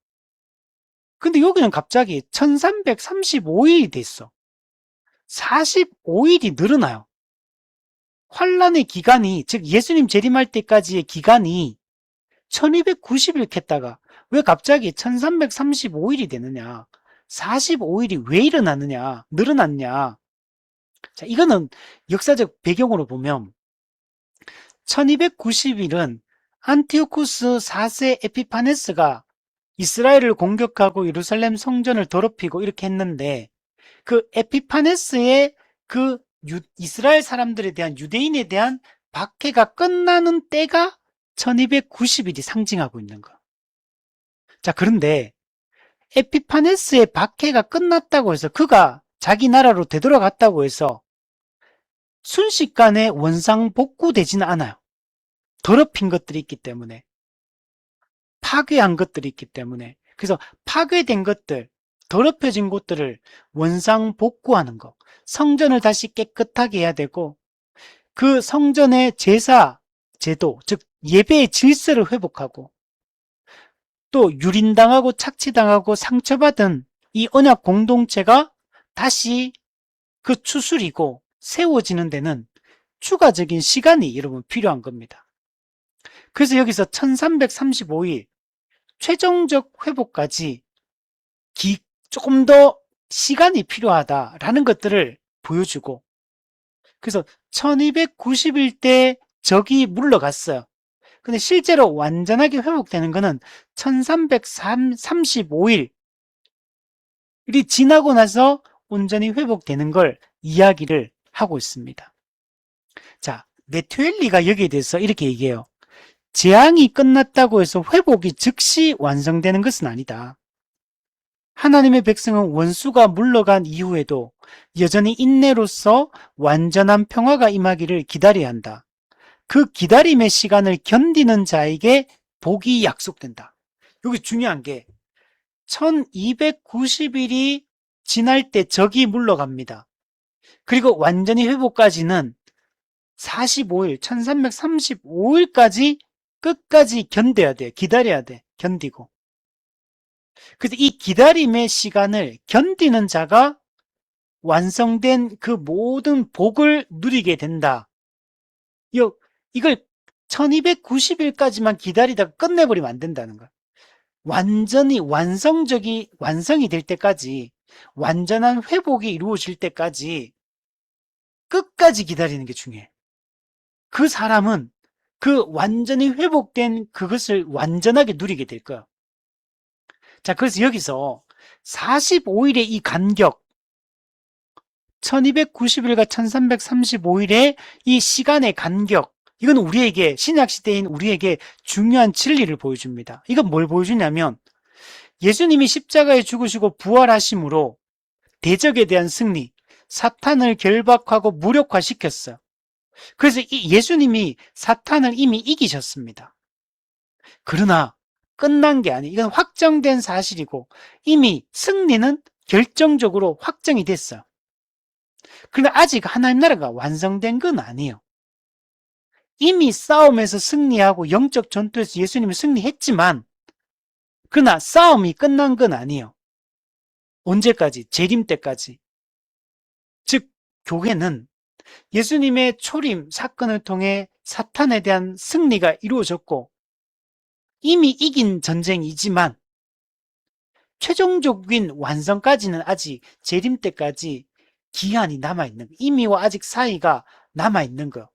근데 여기는 갑자기 1335일이 됐어. 45일이 늘어나요. 환란의 기간이, 즉 예수님 재림할 때까지의 기간이 1290일 캤다가 왜 갑자기 1335일이 되느냐, 45일이 왜 늘어났냐. 자, 이거는 역사적 배경으로 보면 1290일은 안티오쿠스 4세 에피파네스가 이스라엘을 공격하고 예루살렘 성전을 더럽히고 이렇게 했는데, 그 에피파네스의 그 이스라엘 사람들에 대한, 유대인에 대한 박해가 끝나는 때가 1290일이 상징하고 있는 거. 자, 그런데 에피파네스의 박해가 끝났다고 해서, 그가 자기 나라로 되돌아갔다고 해서 순식간에 원상복구되지는 않아요. 더럽힌 것들이 있기 때문에, 파괴한 것들이 있기 때문에. 그래서 파괴된 것들, 더럽혀진 곳들을 원상복구하는 거, 성전을 다시 깨끗하게 해야 되고, 그 성전의 제사, 제도, 즉 예배의 질서를 회복하고, 또 유린당하고 착취당하고 상처받은 이 언약 공동체가 다시 그 추스리고 세워지는 데는 추가적인 시간이 여러분 필요한 겁니다. 그래서 여기서 1335일 최종적 회복까지 조금 더 시간이 필요하다라는 것들을 보여주고, 그래서 1290일 때 적이 물러갔어요. 근데 실제로 완전하게 회복되는 것은 1335일이 지나고 나서 온전히 회복되는 걸 이야기를 하고 있습니다. 자, 메투엘리가 여기에 대해서 이렇게 얘기해요. 재앙이 끝났다고 해서 회복이 즉시 완성되는 것은 아니다. 하나님의 백성은 원수가 물러간 이후에도 여전히 인내로서 완전한 평화가 임하기를 기다려야 한다. 그 기다림의 시간을 견디는 자에게 복이 약속된다. 여기 중요한 게 1290일이 지날 때 적이 물러갑니다. 그리고 완전히 회복까지는 45일, 1335일까지 끝까지 견뎌야 돼. 기다려야 돼. 견디고. 그래서 이 기다림의 시간을 견디는 자가 완성된 그 모든 복을 누리게 된다. 이걸 1290일까지만 기다리다가 끝내버리면 안 된다는 거야. 완전히 완성이 될 때까지, 완전한 회복이 이루어질 때까지 끝까지 기다리는 게 중요해. 그 사람은 그 완전히 회복된 그것을 완전하게 누리게 될 거야. 자, 그래서 여기서 45일의 이 간격, 1290일과 1335일의 이 시간의 간격, 이건 우리에게, 신약시대인 우리에게 중요한 진리를 보여줍니다. 이건 뭘 보여주냐면, 예수님이 십자가에 죽으시고 부활하심으로 대적에 대한 승리, 사탄을 결박하고 무력화시켰어요. 그래서 이 예수님이 사탄을 이미 이기셨습니다. 그러나 끝난 게 아니에요. 이건 확정된 사실이고 이미 승리는 결정적으로 확정이 됐어요. 그러나 아직 하나님 나라가 완성된 건 아니에요. 이미 싸움에서 승리하고 영적 전투에서 예수님이 승리했지만, 그러나 싸움이 끝난 건 아니에요. 언제까지? 재림 때까지. 즉 교회는 예수님의 초림 사건을 통해 사탄에 대한 승리가 이루어졌고 이미 이긴 전쟁이지만 최종적인 완성까지는 아직 재림 때까지 기한이 남아있는 거예요. 이미와 아직 사이가 남아있는 거예요.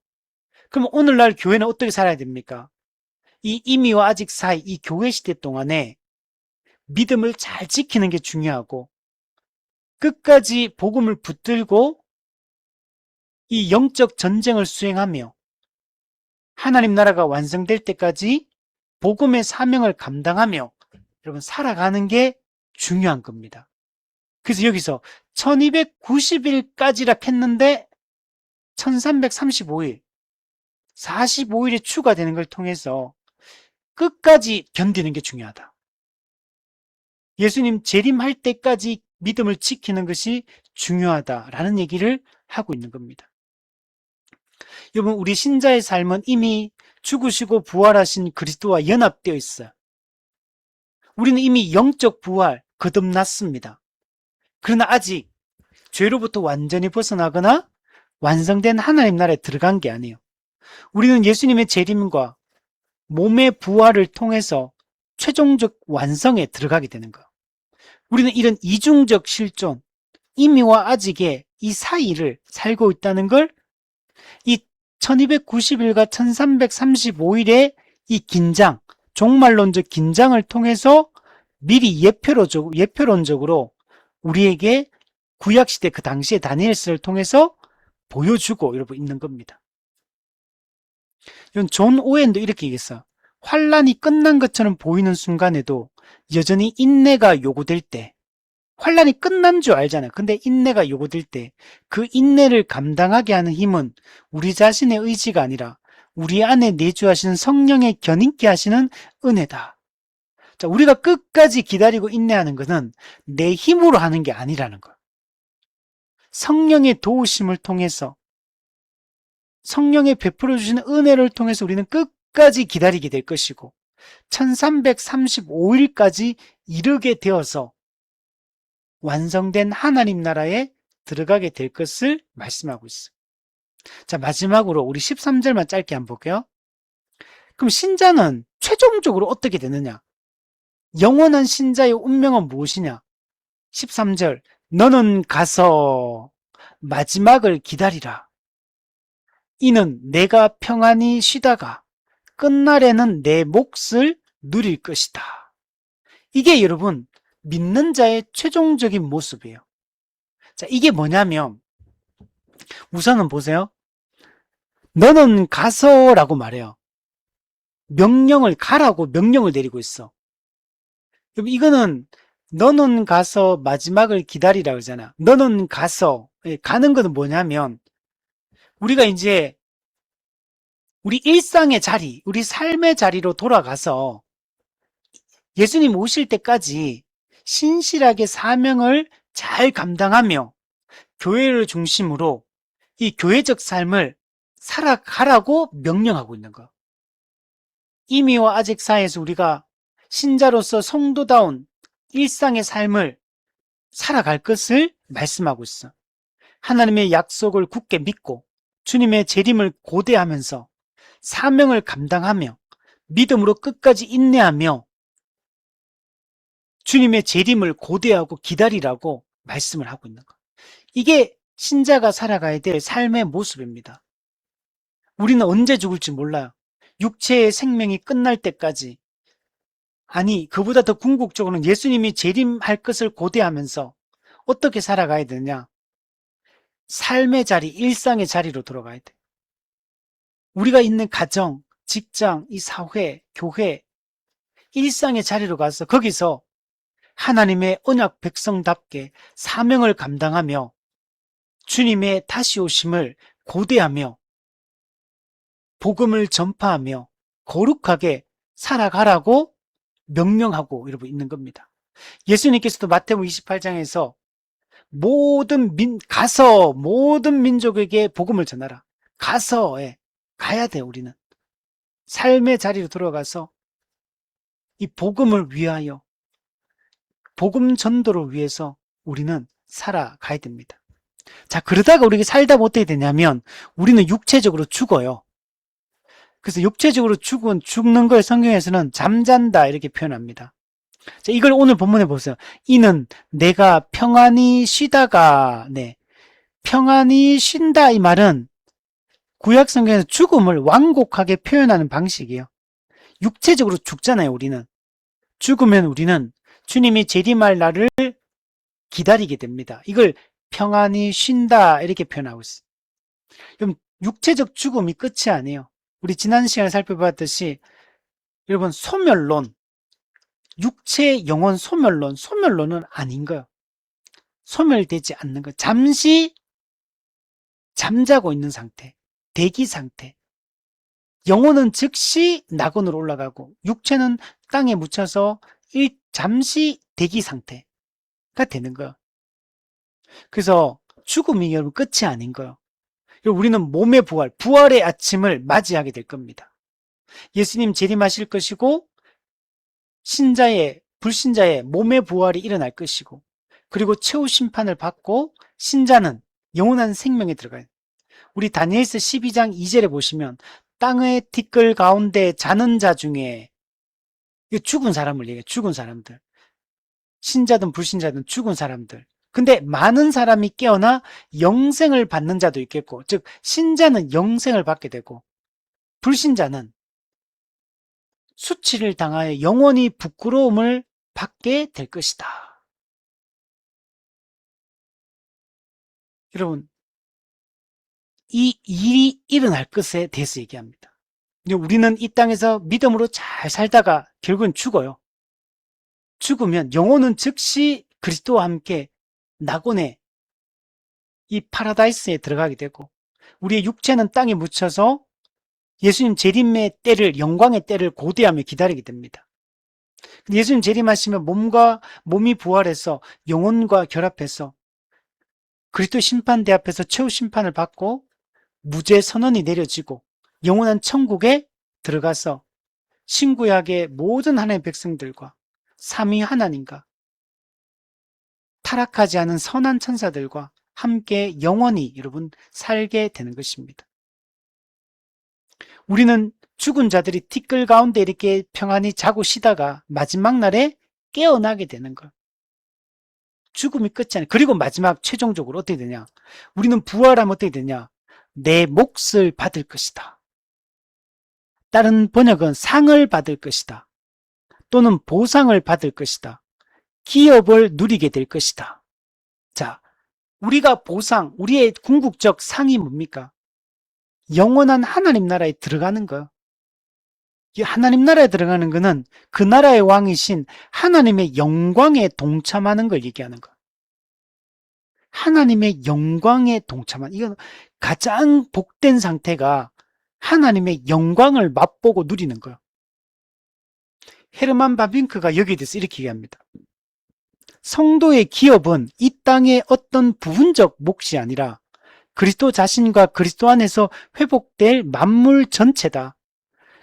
그럼 오늘날 교회는 어떻게 살아야 됩니까? 이 이미와 아직 사이, 이 교회 시대 동안에 믿음을 잘 지키는 게 중요하고 끝까지 복음을 붙들고 이 영적 전쟁을 수행하며 하나님 나라가 완성될 때까지 복음의 사명을 감당하며 여러분 살아가는 게 중요한 겁니다. 그래서 여기서 1290일까지라 했는데 1335일, 45일이 추가되는 걸 통해서 끝까지 견디는 게 중요하다. 예수님 재림할 때까지 믿음을 지키는 것이 중요하다라는 얘기를 하고 있는 겁니다. 여러분, 우리 신자의 삶은 이미 죽으시고 부활하신 그리스도와 연합되어 있어요. 우리는 이미 영적 부활 거듭났습니다. 그러나 아직 죄로부터 완전히 벗어나거나 완성된 하나님 나라에 들어간 게 아니에요. 우리는 예수님의 재림과 몸의 부활을 통해서 최종적 완성에 들어가게 되는 거예요. 우리는 이런 이중적 실존, 이미와 아직의 이 사이를 살고 있다는 걸 이 1290일과 1335일의 이 긴장, 종말론적 긴장을 통해서 미리 예표론적으로 우리에게 구약시대 그 당시의 다니엘서를 통해서 보여주고 여러분 있는 겁니다. 이건 존 오웬도 이렇게 얘기했어요. 환란이 끝난 것처럼 보이는 순간에도 여전히 인내가 요구될 때, 환란이 끝난 줄 알잖아요. 근데 인내가 요구될 때 그 인내를 감당하게 하는 힘은 우리 자신의 의지가 아니라 우리 안에 내주하시는 성령의 견인케 하시는 은혜다. 자, 우리가 끝까지 기다리고 인내하는 것은 내 힘으로 하는 게 아니라는 거예요. 성령의 도우심을 통해서, 성령의 베풀어 주시는 은혜를 통해서 우리는 끝까지 기다리게 될 것이고 1335일까지 이르게 되어서 완성된 하나님 나라에 들어가게 될 것을 말씀하고 있어요. 자, 마지막으로 우리 13절만 짧게 한번 볼게요. 그럼 신자는 최종적으로 어떻게 되느냐? 영원한 신자의 운명은 무엇이냐? 13절, 너는 가서 마지막을 기다리라. 이는 내가 평안히 쉬다가 끝날에는 내 몫을 누릴 것이다. 이게 여러분, 믿는 자의 최종적인 모습이에요. 자, 이게 뭐냐면, 우선은 보세요. 너는 가서라고 말해요. 가라고 명령을 내리고 있어. 이거는 너는 가서 마지막을 기다리라 그러잖아. 너는 가서, 가는 것은 뭐냐면, 우리가 이제 우리 일상의 자리, 우리 삶의 자리로 돌아가서 예수님 오실 때까지 신실하게 사명을 잘 감당하며 교회를 중심으로 이 교회적 삶을 살아가라고 명령하고 있는 거. 이미와 아직 사이에서 우리가 신자로서 성도다운 일상의 삶을 살아갈 것을 말씀하고 있어. 하나님의 약속을 굳게 믿고 주님의 재림을 고대하면서 사명을 감당하며 믿음으로 끝까지 인내하며 주님의 재림을 고대하고 기다리라고 말씀을 하고 있는 것. 이게 신자가 살아가야 될 삶의 모습입니다. 우리는 언제 죽을지 몰라요. 육체의 생명이 끝날 때까지. 아니, 그보다 더 궁극적으로는 예수님이 재림할 것을 고대하면서 어떻게 살아가야 되느냐? 삶의 자리, 일상의 자리로 돌아가야 돼. 우리가 있는 가정, 직장, 이 사회, 교회, 일상의 자리로 가서 거기서 하나님의 언약 백성답게 사명을 감당하며 주님의 다시 오심을 고대하며 복음을 전파하며 거룩하게 살아가라고 명령하고 여러분 있는 겁니다. 예수님께서도 마태복음 28장에서 가서 모든 민족에게 복음을 전하라. 가서 가야 돼. 우리는 삶의 자리로 들어가서 이 복음을 위하여 복음 전도를 위해서 우리는 살아가야 됩니다. 자, 그러다가 우리가 살다 못하게 되냐면 우리는 육체적으로 죽어요. 그래서 육체적으로 죽는 걸 성경에서는 잠잔다 이렇게 표현합니다. 자, 이걸 오늘 본문에 보세요. 이는 내가 평안히 쉬다가, 평안히 쉰다 이 말은 구약 성경에서 죽음을 완곡하게 표현하는 방식이에요. 육체적으로 죽잖아요, 우리는. 죽으면 우리는 주님이 재림할 날을 기다리게 됩니다. 이걸 평안히 쉰다 이렇게 표현하고 있어요. 그럼 육체적 죽음이 끝이 아니에요. 우리 지난 시간에 살펴봤듯이 여러분 소멸론, 육체 영혼 소멸론은 아닌 거예요. 소멸되지 않는 거예요. 잠시 잠자고 있는 상태, 대기 상태. 영혼은 즉시 낙원으로 올라가고 육체는 땅에 묻혀서 잠시 대기 상태가 되는 거예요. 그래서 죽음이 여러분 끝이 아닌 거예요. 우리는 몸의 부활의 아침을 맞이하게 될 겁니다. 예수님 재림하실 것이고 불신자의 몸의 부활이 일어날 것이고 그리고 최후 심판을 받고 신자는 영원한 생명에 들어가요. 우리 다니엘서 12장 2절에 보시면 땅의 티끌 가운데 자는 자 중에 죽은 사람을 얘기해요. 죽은 사람들. 신자든 불신자든 죽은 사람들. 근데 많은 사람이 깨어나 영생을 받는 자도 있겠고, 즉 신자는 영생을 받게 되고 불신자는 수치를 당하여 영원히 부끄러움을 받게 될 것이다. 여러분, 이 일이 일어날 것에 대해서 얘기합니다. 우리는 이 땅에서 믿음으로 잘 살다가 결국은 죽어요. 죽으면 영혼은 즉시 그리스도와 함께 낙원에 이 파라다이스에 들어가게 되고 우리의 육체는 땅에 묻혀서 예수님 재림의 때를 영광의 때를 고대하며 기다리게 됩니다. 예수님 재림하시면 몸이 부활해서 영혼과 결합해서 그리스도 심판대 앞에서 최후 심판을 받고 무죄 선언이 내려지고 영원한 천국에 들어가서 신구약의 모든 하나님의 백성들과 삼위 하나님과 타락하지 않은 선한 천사들과 함께 영원히 여러분 살게 되는 것입니다. 우리는 죽은 자들이 티끌 가운데 이렇게 평안히 자고 쉬다가 마지막 날에 깨어나게 되는 것. 죽음이 끝이 아니에요. 그리고 마지막 최종적으로 어떻게 되냐? 우리는 부활하면 어떻게 되냐? 내 몫을 받을 것이다. 다른 번역은 상을 받을 것이다. 또는 보상을 받을 것이다. 기업을 누리게 될 것이다. 자, 우리가 보상, 우리의 궁극적 상이 뭡니까? 영원한 하나님 나라에 들어가는 거. 이 하나님 나라에 들어가는 거는 그 나라의 왕이신 하나님의 영광에 동참하는 걸 얘기하는 거. 하나님의 영광에 동참한, 이건 가장 복된 상태가 하나님의 영광을 맛보고 누리는 거예요. 헤르만 바빙크가 여기에 대해서 이렇게 얘기합니다. 성도의 기업은 이 땅의 어떤 부분적 몫이 아니라 그리스도 자신과 그리스도 안에서 회복될 만물 전체다.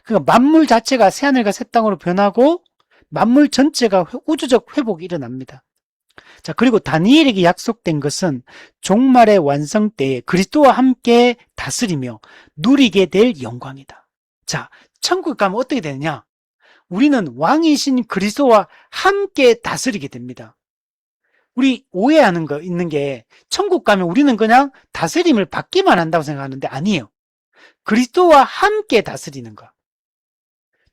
그러니까 만물 자체가 새하늘과 새 땅으로 변하고 만물 전체가 우주적 회복이 일어납니다. 자, 그리고 다니엘에게 약속된 것은 종말의 완성 때에 그리스도와 함께 다스리며 누리게 될 영광이다. 자, 천국 가면 어떻게 되느냐? 우리는 왕이신 그리스도와 함께 다스리게 됩니다. 우리 오해하는 거 있는 게 천국 가면 우리는 그냥 다스림을 받기만 한다고 생각하는데 아니에요. 그리스도와 함께 다스리는 거.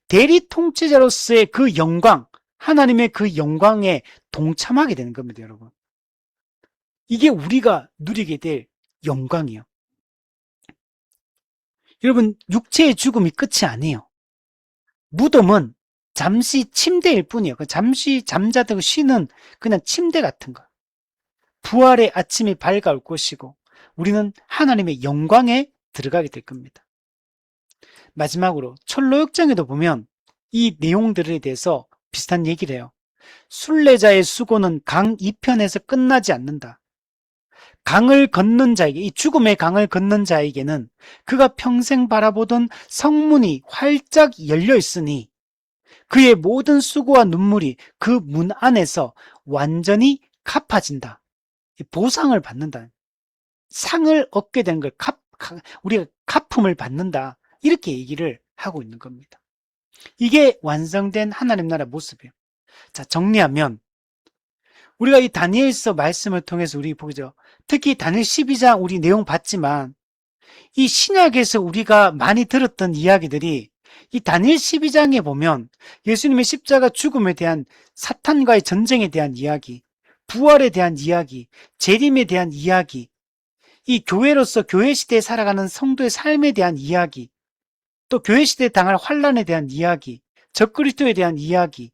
대리 통치자로서의 그 영광, 하나님의 그 영광에 동참하게 되는 겁니다, 여러분. 이게 우리가 누리게 될 영광이에요. 여러분, 육체의 죽음이 끝이 아니에요. 무덤은 잠시 침대일 뿐이에요. 잠시 잠자다가 쉬는 그냥 침대 같은 거. 부활의 아침이 밝아올 것이고 우리는 하나님의 영광에 들어가게 될 겁니다. 마지막으로 철로역정에도 보면 이 내용들에 대해서 비슷한 얘기를 해요. 순례자의 수고는 강 2편에서 끝나지 않는다. 강을 건넌 자에게, 이 죽음의 강을 건넌 자에게는 그가 평생 바라보던 성문이 활짝 열려 있으니 그의 모든 수고와 눈물이 그 문 안에서 완전히 갚아진다. 보상을 받는다. 상을 얻게 된 걸 우리가 갚음을 받는다. 이렇게 얘기를 하고 있는 겁니다. 이게 완성된 하나님 나라 모습이에요. 자, 정리하면 우리가 이 다니엘서 말씀을 통해서 우리 보죠. 특히 다니엘 12장 우리 내용 봤지만 이 신약에서 우리가 많이 들었던 이야기들이 이 다니엘 12장에 보면 예수님의 십자가 죽음에 대한 사탄과의 전쟁에 대한 이야기, 부활에 대한 이야기, 재림에 대한 이야기, 이 교회로서 교회 시대에 살아가는 성도의 삶에 대한 이야기, 또 교회 시대에 당할 환란에 대한 이야기, 적그리스도에 대한 이야기,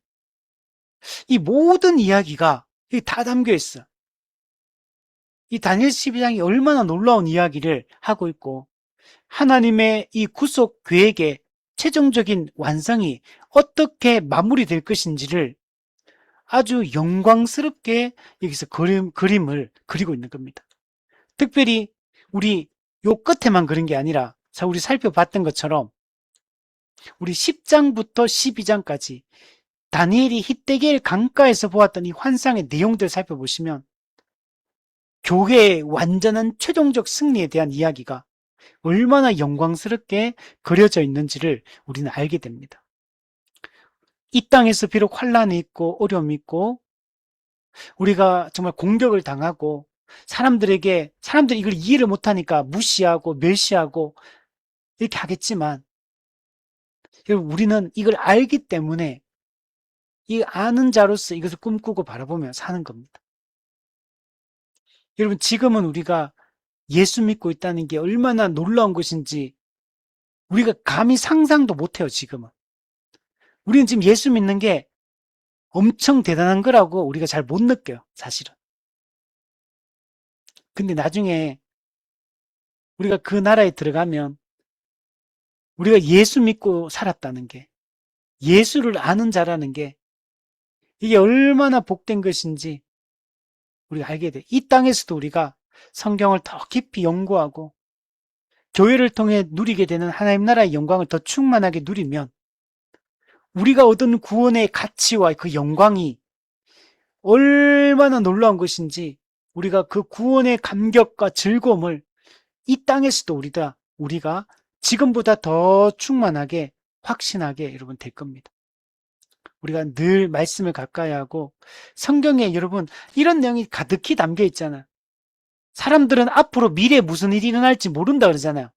이 모든 이야기가 다 담겨 있어. 이 다니엘 12장이 얼마나 놀라운 이야기를 하고 있고 하나님의 이 구속 계획의 최종적인 완성이 어떻게 마무리될 것인지를 아주 영광스럽게 여기서 그림을 그리고 있는 겁니다. 특별히 우리 요 끝에만 그런 게 아니라 우리 살펴봤던 것처럼 우리 10장부터 12장까지 다니엘이 히데겔 강가에서 보았던 이 환상의 내용들을 살펴보시면 교회의 완전한 최종적 승리에 대한 이야기가 얼마나 영광스럽게 그려져 있는지를 우리는 알게 됩니다. 이 땅에서 비록 환란이 있고 어려움이 있고 우리가 정말 공격을 당하고 사람들이 이걸 이해를 못하니까 무시하고 멸시하고 이렇게 하겠지만 우리는 이걸 알기 때문에 이 아는 자로서 이것을 꿈꾸고 바라보며 사는 겁니다. 여러분, 지금은 우리가 예수 믿고 있다는 게 얼마나 놀라운 것인지 우리가 감히 상상도 못해요, 지금은. 우리는 지금 예수 믿는 게 엄청 대단한 거라고 우리가 잘 못 느껴요, 사실은. 근데 나중에 우리가 그 나라에 들어가면 우리가 예수 믿고 살았다는 게, 예수를 아는 자라는 게 이게 얼마나 복된 것인지 우리가 알게 돼. 이 땅에서도 우리가 성경을 더 깊이 연구하고 교회를 통해 누리게 되는 하나님 나라의 영광을 더 충만하게 누리면 우리가 얻은 구원의 가치와 그 영광이 얼마나 놀라운 것인지 우리가 그 구원의 감격과 즐거움을 이 땅에서도 우리가 지금보다 더 충만하게 확신하게 여러분 될 겁니다. 우리가 늘 말씀을 가까이 하고 성경에 여러분 이런 내용이 가득히 담겨 있잖아요. 사람들은 앞으로 미래에 무슨 일이 일어날지 모른다 그러잖아요.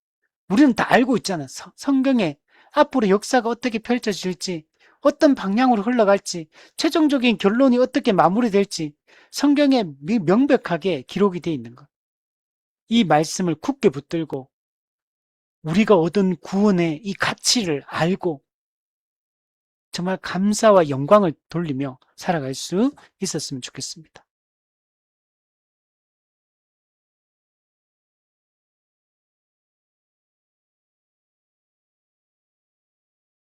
우리는 다 알고 있잖아요. 성경에 앞으로 역사가 어떻게 펼쳐질지, 어떤 방향으로 흘러갈지, 최종적인 결론이 어떻게 마무리될지 성경에 명백하게 기록이 되어 있는 것. 이 말씀을 굳게 붙들고 우리가 얻은 구원의 이 가치를 알고 정말 감사와 영광을 돌리며 살아갈 수 있었으면 좋겠습니다.